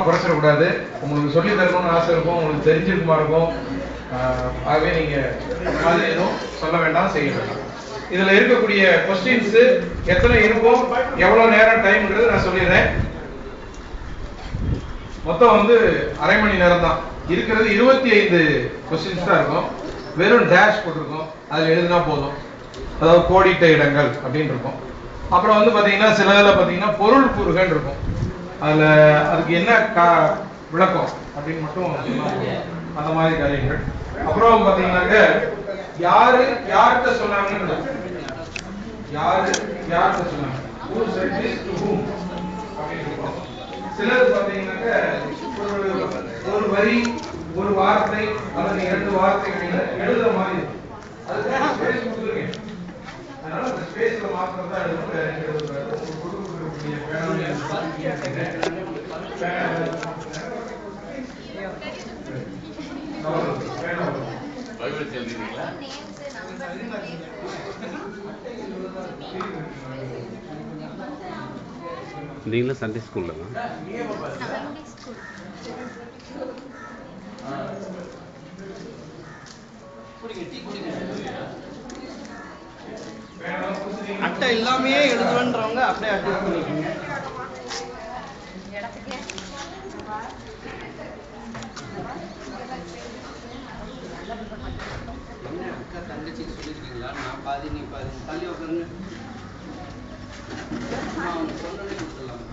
குறைச்சிடக்கூடாது. உங்களுக்கு சொல்லி தரணும்னு ஆசை இருக்கும், உங்களுக்கு தெரிஞ்சிருக்குமா இருக்கும். ஆகவே நீங்க அது எதுவும் சொல்ல வேண்டாம், செய்ய வேண்டாம். இதுல இருக்கக்கூடிய கொஸ்டின்ஸ் எத்தனை இருக்கும், எவ்வளவு நேரம் டைம்ங்கிறது நான் சொல்லிடுறேன். மொத்தம் வந்து அரை மணி நேரம் தான் இருக்கிறது. 25 கொஸ்டின்ஸ் தான் இருக்கும். வெறும் டேஷ் போட்டிருக்கோம், அதுல எழுதினா போதும். அதாவது கோடிட்ட இடங்கள் அப்படின்னு இருக்கும். அப்புறம் வந்து பாத்தீங்கன்னா சிலதுல பாத்தீங்கன்னா பொருள் கூறுகள் இருக்கும். அதுல அதுக்கு என்ன விளக்கம் அப்படின்னு மட்டும் அந்த மாதிரி காரியங்கள். அப்புறம் பாத்தீங்கன்னாக்க யாரு யார்கிட்ட சொன்னாங்கன்னு, யாரு யார்கிட்ட சொன்னாங்க, who said this to whom அப்படின்னு இருக்கும். சிலர் பாத்தீங்கன்னாக்க ஒரு வரி, ஒரு வார்த்தை அல்லது 2 வார்த்தைகள் எழுதுற மாதிரி இருக்கும். அதுக்கு ஸ்பேஸ் கொடுத்துருக்கேன். அதனால அந்த ஸ்பேஸ்ல மாத்திரம் தான் கொடுக்கக்கூடிய நீங்களும் சண்டே ஸ்கூல்ல தான் அட்டை எல்லாமே எழுதுவன்றவங்க அப்படியே அட்ஜஸ்ட் பண்ணிக்கோங்க. அக்கா தங்கச்சி சொல்லிருக்கீங்களா? நான் பாதி நீ பாதி தள்ளி உட்காந்து அவங்க சொன்னே கொடுத்துடலாம்.